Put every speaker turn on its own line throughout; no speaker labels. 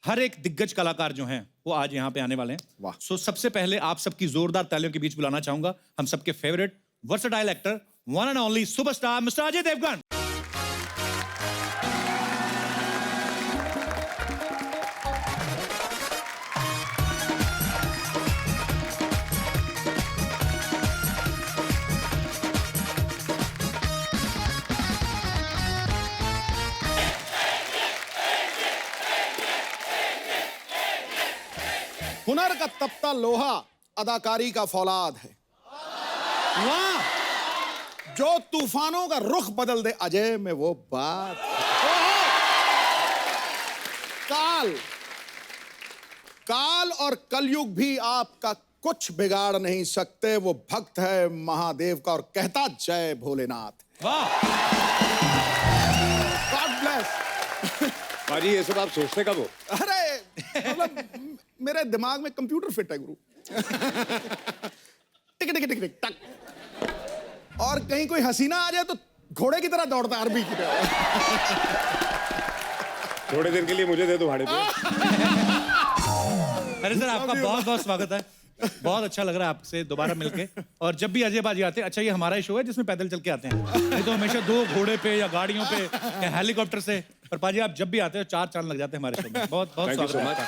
हर एक दिग्गज कलाकार जो हैं वो आज यहाँ पे आने वाले हैं।
वाह।
सो सबसे पहले आप सबकी जोरदार तालियों के बीच बुलाना चाहूंगा हम सबके favourite versatile actor one and only superstar mister Ajay Devgn.
हुनर का तपता लोहा अदाकारी का फौलाद है।
वाह।
जो तूफानों का रुख बदल दे अजय में वो बात है। काल और कलयुग भी आपका कुछ बिगाड़ नहीं सकते। वो भक्त है महादेव का और कहता जय भोलेनाथ।
वाह।
God bless.
बाजी ये सब आप सोचते कब हो?
अरे मतलब मेरे दिमाग में कंप्यूटर फिट है गुरु। टिक टिक टिक टिक टक। और कहीं कोई हसीना आ जाए तो घोड़े की तरह दौड़ता है, अरबी की तरह।
थोड़े दिन के लिए मुझे दे दो भाड़े पे।
अरे सर आपका बहुत बहुत स्वागत है। बहुत अच्छा लग रहा है आपसे दोबारा मिलके। और जब भी अजय बाजी आते हैं, अच्छा ये हमारा ही शो है जिसमें पैदल चल के आते हैं, नहीं तो हमेशा दो घोड़े पे या गाड़ियों पे या हेलीकॉप्टर से। पर पाजी आप जब भी आते हो 4 चांद लग जाते हैं हमारे शो में। बहुत बहुत
Thank you
स्वागत
so
है
much.
आपका।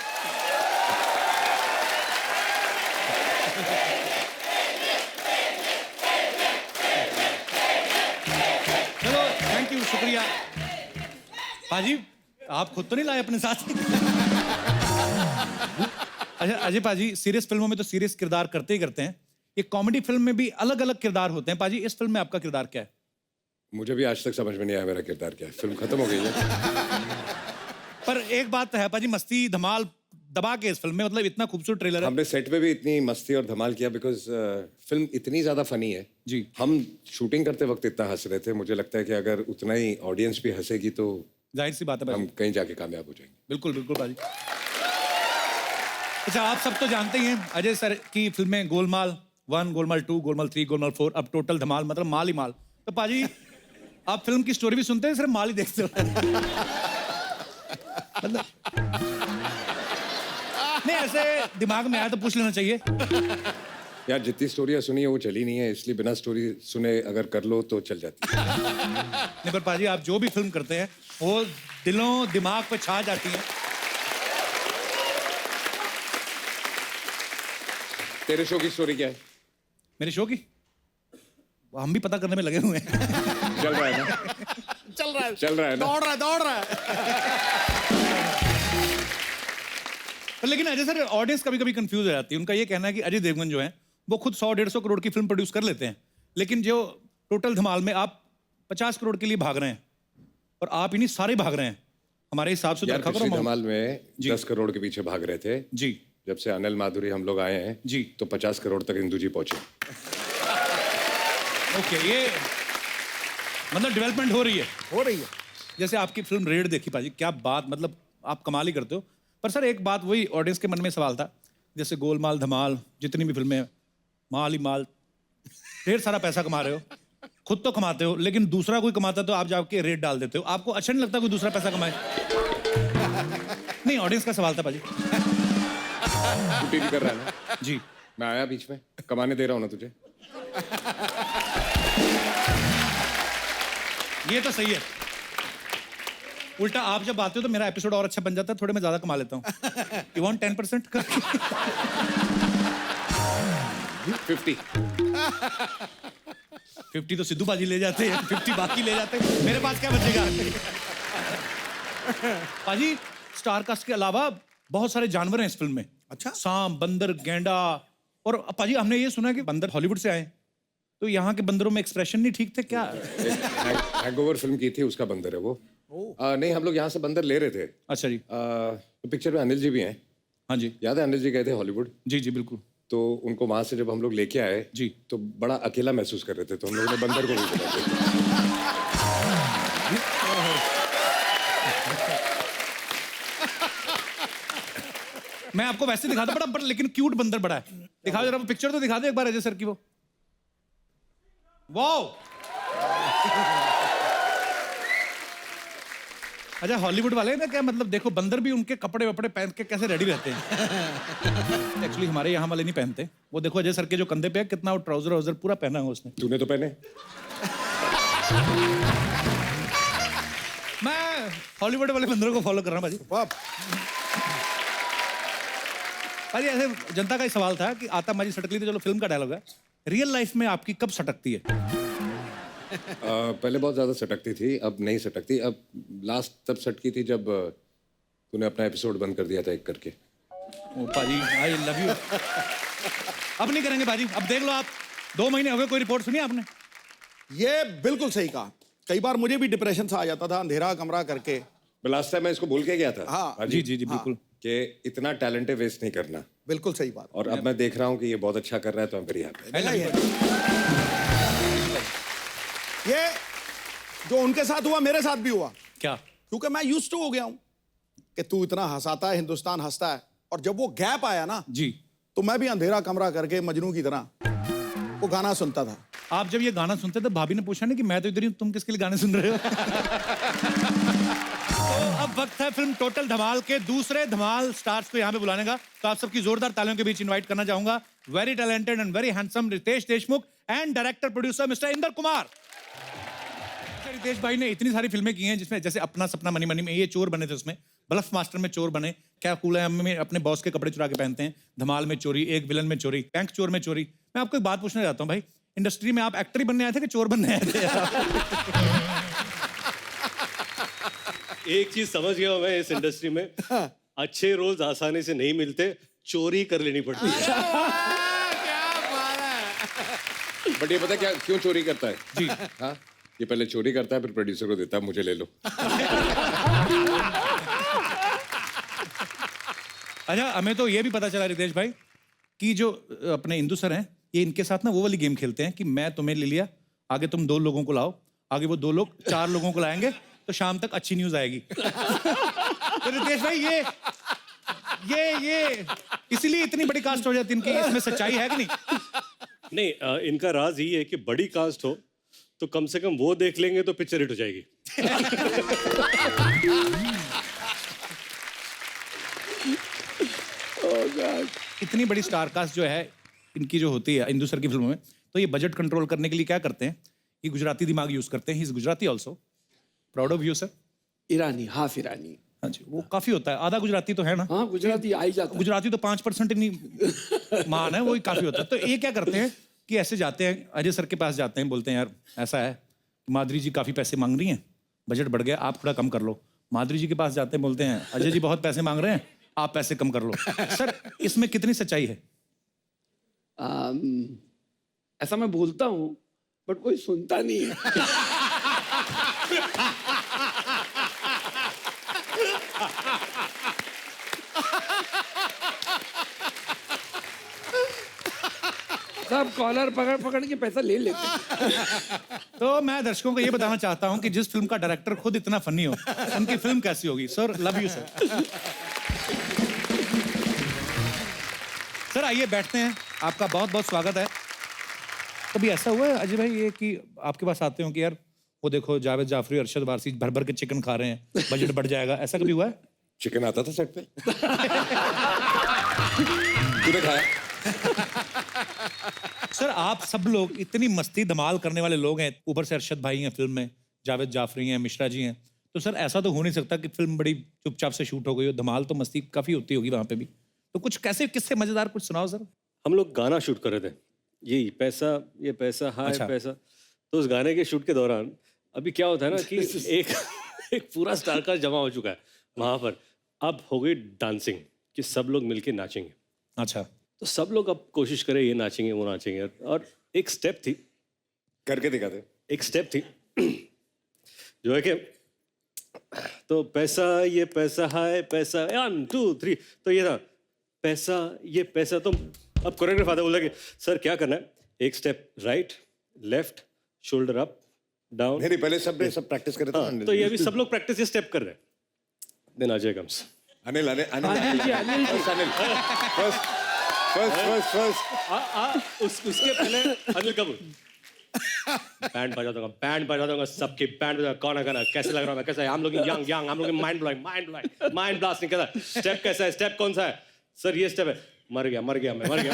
चलो थैंक यू, शुक्रिया। पाजी आप खुद तो नहीं लाए अपने साथ? अच्छा अजय पाजी सीरियस फिल्मों में तो सीरियस किरदार करते ही करते हैं, ये कॉमेडी फिल्म में भी अलग अलग किरदार होते हैं। पाजी इस फिल्म में आपका किरदार क्या है?
मुझे भी आज तक समझ में नहीं आया मेरा किरदार क्या है। फिल्म खत्म हो गई है।
पर एक बात है पाजी, मस्ती धमाल दबा के इस फिल्म में, मतलब इतना खूबसूरत ट्रेलर है।
हमने सेट पे भी इतनी मस्ती और धमाल किया बिकॉज फिल्म इतनी ज्यादा फनी है
जी।
हम शूटिंग करते वक्त इतना हंस रहे थे, मुझे लगता है कि अगर उतना ही ऑडियंस भी हंसेगी तो
जाहिर सी बात है
हम
पाजी।
कहीं जाके कामयाब हो जाएंगे।
बिल्कुल बिल्कुल पाजी। अच्छा आप सब तो जानते ही हैं अजय सर की फिल्में गोलमाल 1, गोलमाल 2, गोलमाल 3, गोलमाल 4, अब टोटल धमाल, मतलब माल ही माल। तो पाजी आप फिल्म की स्टोरी भी सुनते हैं, सिर्फ माल ही देखते हो? मतलब नहीं, ऐसे दिमाग में आया तो पूछ लेना चाहिए।
यार जितनी स्टोरियां सुनी है वो चली नहीं है, इसलिए बिना स्टोरी सुने अगर कर लो तो चल जाती है।
नहीं पर पाजी आप जो भी फिल्म करते हैं वो दिलों दिमाग पे छा जाती है।
तेरे शो की स्टोरी क्या है?
मेरे शो की हम भी पता करने में लगे हुए हैं।
चल रहा है ना?
चल रहा है,
चल रहा है ना?
दौड़ रहा है।
पर लेकिन अजय सर ऑडियंस कभी कभी कंफ्यूज हो जाती है। उनका ये कहना है कि अजय देवगन जो है वो खुद 100-150 करोड़ की फिल्म प्रोड्यूस कर लेते हैं, लेकिन जो टोटल धमाल में आप 50 करोड़ के लिए भाग रहे हैं और आप इन्हीं सारे भाग रहे हैं। हमारे हिसाब से तो
यार
रखा
पिछली
करो
धमाल में 10 करोड़ के पीछे भाग रहे थे।
जी
जब से अनिल माधुरी हम लोग आए हैं
जी
तो 50 करोड़ तक इंदू जी पहुंचे।
ओके, ये मतलब डेवलपमेंट हो रही है।
है।
जैसे आपकी फिल्म रेड देखी पाजी, क्या बात, मतलब आप कमाल ही करते हो। पर सर एक बात वही ऑडियंस के मन में सवाल था, जैसे गोलमाल धमाल जितनी भी फिल्में हैं, माल ही माल, ढेर सारा पैसा कमा रहे हो, खुद तो कमाते हो, लेकिन दूसरा कोई कमाता तो आप जाके रेट डाल देते हो। आपको अच्छा नहीं लगता कोई दूसरा पैसा कमाए? नहीं, ऑडियंस का सवाल था पाजी।
छुट्टी भी कर रहा है ना?
जी
मैं आया बीच में, कमाने दे रहा हूँ ना तुझे।
ये तो सही है। उल्टा आप जब आते हो तो मेरा एपिसोड और अच्छा बन जाता है, थोड़े मैं ज्यादा कमा लेता हूँ। You want 10%? 50 तो सिद्धू बाजी ले जाते हैं, 50 बाकी ले जाते हैं, मेरे पास क्या बचेगा? पाजी स्टार कास्ट के अलावा बहुत सारे जानवर हैं इस फिल्म में।
अच्छा?
सांप, बंदर, गेंडा। और पाजी हमने ये सुना है कि बंदर हॉलीवुड से आए, तो यहाँ के बंदरों में एक्सप्रेशन नहीं ठीक थे क्या?
हैंगओवर फिल्म की थी, उसका बंदर है वो। नहीं, हम लोग यहाँ से बंदर ले रहे थे।
अच्छा जी।
तो पिक्चर में अनिल जी भी हैं।
हाँ जी
याद है अनिल जी गए थे हॉलीवुड?
जी जी बिल्कुल।
तो उनको वहां से जब हम लोग लेके आए
जी
तो बड़ा अकेला महसूस कर रहे थे, तो हम लोगों ने बंदर को भी बुला दिया।
मैं आपको वैसे दिखाता बड़ा बड़ा, लेकिन क्यूट बंदर बड़ा है। दिखाओ जरा वो पिक्चर तो दिखा दे एक बार अजय सर की वो। वाओ अच्छा हॉलीवुड वाले ना क्या मतलब देखो बंदर भी उनके कपड़े वपड़े पहन के कैसे रेडी रहते हैं एक्चुअली हमारे यहाँ वाले नहीं पहनते वो देखो अजय सर के जो कंधे पे है कितना वो ट्राउजर वाउजर पूरा पहना है उसने
तूने तो पहने
मैं हॉलीवुड वाले बंदरों को फॉलो कर रहा हूँ भाजी
वाह,
भाजी ऐसे जनता का ही सवाल था कि आता माजी सटकली तो चलो फिल्म का डायलॉग है रियल लाइफ में आपकी कब सटकती है
पहले बहुत ज्यादा सटकती थी अब नहीं सटकती अब लास्ट तब सटकी थी जब तूने अपना एपिसोड बंद कर दिया था एक करके
ओ पाजी आई लव यू अब नहीं करेंगे पाजी अब देख लो आप 2 महीने हो गए कोई रिपोर्ट सुनी आपने
ये बिल्कुल सही कहा। कई बार मुझे भी डिप्रेशन सा आ जाता था अंधेरा कमरा करके।
लास्ट टाइम मैं इसको भूल के गया था
हाँ।
जी जी जी बिल्कुल
कि इतना टैलेंट वेस्ट नहीं करना
बिल्कुल सही बात।
और अब मैं देख रहा हूँ कि ये बहुत अच्छा कर रहा है तो आई एम वेरी हैप्पी
ये जो उनके साथ हुआ मेरे साथ भी हुआ
क्या
क्योंकि मैं यूज्ड टू हो गया हूं कि तू इतना हंसाता है हिंदुस्तान हंसता है और जब वो गैप आया ना
जी
तो मैं भी अंधेरा कमरा करके मजनू की तरह वो गाना सुनता था।
आप जब ये गाना सुनते तो भाभी ने पूछा नहीं कि मैं तो इधर ही हूं, तुम किसके लिए गाने सुन रहे हो तो अब वक्त है फिल्म टोटल धमाल के दूसरे धमाल स्टार्स को यहाँ पे बुलाने का तो आप सबकी जोरदार तालियों के बीच इनवाइट करना चाहूंगा very talented and very handsome Riteish Deshmukh and director producer mister Indra Kumar. Riteish भाई ने इतनी सारी फिल्में की हैं जिसमें जैसे अपना सपना मनी मनी में ये चोर बने थे उसमें ब्लफ मास्टर में चोर बने क्या कूल है में अपने बॉस के कपड़े चुरा के पहनते हैं धमाल में चोरी एक विलन में चोरी बैंक चोर में चोरी। मैं आपको एक बात पूछना चाहता हूँ भाई इंडस्ट्री में आप एक्टर ही बनने आए थे कि चोर बनने आए थे
एक चीज समझ गया हूं मैं इस इंडस्ट्री में अच्छे रोल्स आसानी से नहीं मिलते चोरी कर लेनी पड़ती है
बट ये पता क्या क्यों चोरी करता है
जी
हाँ ये पहले चोरी करता है फिर प्रोड्यूसर को देता है मुझे ले लो
अच्छा हमें तो ये भी पता चला रितेश भाई कि जो अपने इंदु सर हैं ये इनके साथ ना वो वाली गेम खेलते हैं कि मैं तुम्हें ले लिया आगे तुम 2 लोगों को लाओ आगे वो 2 लोग 4 लोगों को लाएंगे तो शाम तक अच्छी न्यूज आएगी तो रितेश भाई ये इसीलिए इतनी बड़ी कास्ट हो जाती है इनकी इसमें सच्चाई है कि नहीं
नहीं इनका राज यही है कि बड़ी कास्ट हो तो कम से कम वो देख लेंगे तो पिक्चर हिट हो जाएगी
इतनी बड़ी स्टार कास्ट जो है इनकी जो होती है इंदु सर की फिल्मों में तो ये बजट कंट्रोल करने के लिए क्या करते हैं ये गुजराती दिमाग यूज करते हैं he is Gujarati also proud of you sir
ईरानी हाफ ईरानी
हाँ जी वो काफी होता है आधा गुजराती तो है ना
हाँ गुजराती आ ही जाता है।
गुजराती तो 5% ही मान है वही काफी होता है तो ये क्या करते हैं कि ऐसे जाते हैं अजय सर के पास जाते हैं बोलते हैं यार ऐसा है माधुरी जी काफी पैसे मांग रही हैं बजट बढ़ गया आप थोड़ा कम कर लो माधुरी जी के पास जाते हैं बोलते हैं अजय जी बहुत पैसे मांग रहे हैं आप पैसे कम कर लो सर इसमें कितनी सच्चाई है
ऐसा मैं बोलता हूँ बट कोई सुनता नहीं है सब कॉलर पकड़ पकड़ के पैसा ले लेते हैं।
तो मैं दर्शकों को ये बताना चाहता हूं कि जिस फिल्म का डायरेक्टर खुद इतना फनी हो उनकी फिल्म कैसी होगी sir love you sir sir आइए बैठते हैं आपका बहुत बहुत स्वागत है कभी ऐसा हुआ है अजय भाई ये कि आपके पास आते हो कि यार वो देखो जावेद जाफरी अरशद वारसी भर भर के चिकन खा रहे हैं बजट बढ़ जाएगा ऐसा कभी हुआ है
चिकन आता था सेट पे तूने खाया
सर आप सब लोग इतनी मस्ती धमाल करने वाले लोग हैं ऊपर से अरशद भाई हैं फिल्म में जावेद जाफरी हैं मिश्रा जी हैं तो सर ऐसा तो हो नहीं सकता कि फिल्म बड़ी चुपचाप से शूट हो गई हो धमाल तो मस्ती काफी होती होगी वहां पे भी तो कुछ कैसे किससे मजेदार कुछ सुनाओ सर
हम लोग गाना शूट कर रहे थे ये पैसा हाय
अच्छा।
पैसा तो उस गाने के शूट के दौरान अभी क्या होता है ना कि एक पूरा स्टार कास्ट जमा हो चुका है वहां पर अब हो गई डांसिंग कि सब लोग मिलके नाचेंगे
अच्छा
तो सब लोग अब कोशिश करें ये नाचेंगे वो नाचेंगे और एक स्टेप थी
करके दिखाते
एक स्टेप थी जो है कि तो पैसा ये पैसा हाय पैसा 1 2 3 तो ये था पैसा ये पैसा तो अब कोरियोग्राफ आता बोला कि सर क्या करना है एक step right left shoulder up down
नहीं पहले सब प्रैक्टिस करे थे
तो ये अभी सब लोग प्रैक्टिस ये स्टेप कर रहे हैं then Ajay comes
Anil first
उसके पहले अनिल कपूर बैंड बजा दूंगा सबकी बैंड बजा, कौन है गाना, कैसे लग रहा है, कैसा है, हम लोग यंग यंग, हम लोग माइंड ब्लोइंग, माइंड ब्लास्टिंग, कैसा स्टेप, कैसा है, स्टेप कौन सा है सर, ये स्टेप है, मर गया मैं मर गया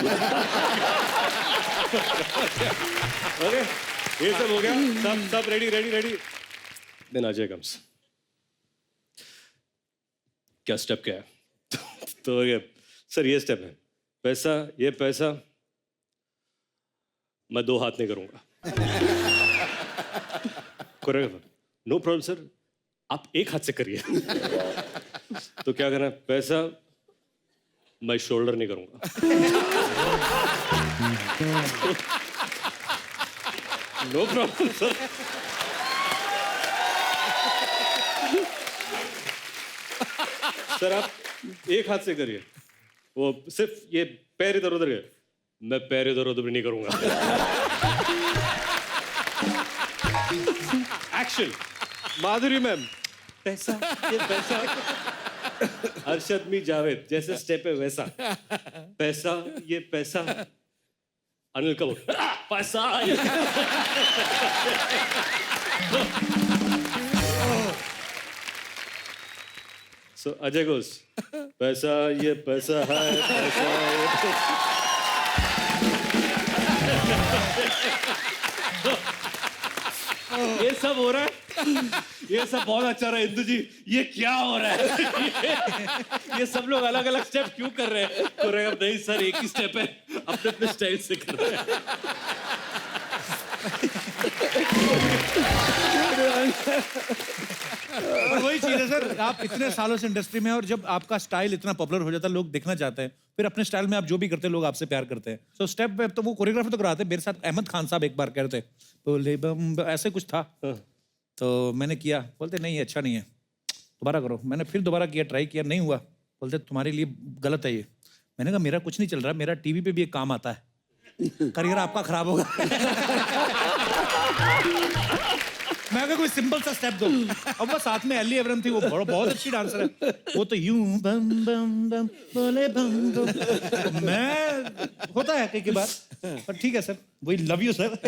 ओके, ये सब हो गया, सब रेडी। देन अजय कम्स, क्या स्टेप क्या है तो ये सर ये स्टेप है, पैसा, ये पैसा मैं 2 हाथ नहीं करूंगा। कोरियोग्राफर, नो प्रॉब्लम सर, आप 1 हाथ से करिए। तो क्या करना है, पैसा मैं शोल्डर नहीं करूंगा। नो प्रॉब्लम सर, सर आप 1 हाथ से करिए, वो सिर्फ ये पैर इधर उधर है, मैं पैर इधर उधर भी नहीं करूंगा। एक्शन, माधुरी मैम, पैसा, ये पैसा, अरशद मी जावेद जैसे स्टेप है वैसा, पैसा, ये पैसा, अनिल कपूर, पैसा, So Ajay goes, पैसा ये पैसा है, पैसा ये सब हो रहा है, ये सब बहुत अच्छा रहा है इंदु जी, ये क्या हो रहा है? ये सब लोग अलग अलग स्टेप क्यों कर रहे हैं? कोरियोग्राफर, नहीं सर एक ही स्टेप है, अपने अपने स्टाइल से कर रहे हैं।
और वही चीज है सर, आप इतने सालों से इंडस्ट्री में हैं और जब आपका स्टाइल इतना पॉपुलर हो जाता है, लोग देखना चाहते हैं, फिर अपने स्टाइल में आप जो भी करते हैं लोग आपसे प्यार करते हैं। सो स्टेप पे तो वो कोरियोग्राफर तो कराते हैं, मेरे साथ अहमद खान साहब एक बार कह रहे थे, बोले बम ऐसे कुछ था, तो मैंने किया, बोलते नहीं अच्छा नहीं है, दोबारा करो। मैंने फिर दोबारा किया, ट्राई किया, नहीं हुआ, बोलते तुम्हारे लिए गलत है ये। मैंने कहा मेरा कुछ नहीं चल रहा, मेरा टीवी पे भी एक काम आता है, करियर आपका खराब होगा। मैं कहा कोई सिंपल सा स्टेप दो। अब वो साथ में एली एवरन थी, वो बहुत अच्छी डांसर है, वो तो यूं बम बम बम बोले बम बम, मैं होता है कई बार, पर ठीक है सर, वही लव यू सर।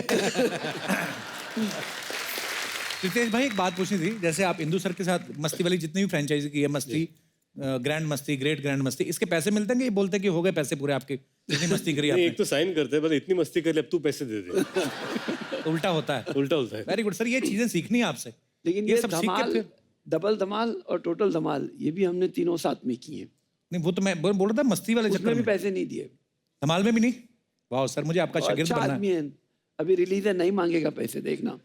रितेश भाई एक बात पूछनी थी, जैसे आप इंदु सर के साथ मस्ती वाली जितनी भी फ्रेंचाइजी की है, मस्ती, ग्रैंड मस्ती, ग्रेट ग्रैंड मस्ती, इसके पैसे मिलते हैं कि ये बोलते हैं कि हो गए पैसे पूरे आपके, जितनी मस्ती करी आपने?
एक तो साइन करते हैं, बस इतनी मस्ती कर ले, अब तू पैसे दे दे।
उल्टा होता है,
उल्टा होता है।
वेरी गुड सर, ये चीजें सीखनी है आपसे।
लेकिन ये
सब सीख के
धमाल,
फिर
डबल धमाल और टोटल धमाल, ये भी हमने तीनों साथ में किए हैं।
नहीं, वो तो मैं बोल रहा था मस्ती वाले
उसमें
चक्कर
भी
में,
पैसे नहीं दिए।
धमाल में भी नहीं। वाह सर, मुझे आपका शागिर्द
अच्छा
बनना है।
आदमी है, अभी रिलीज है, नहीं मांगेगा पैसे, देखना।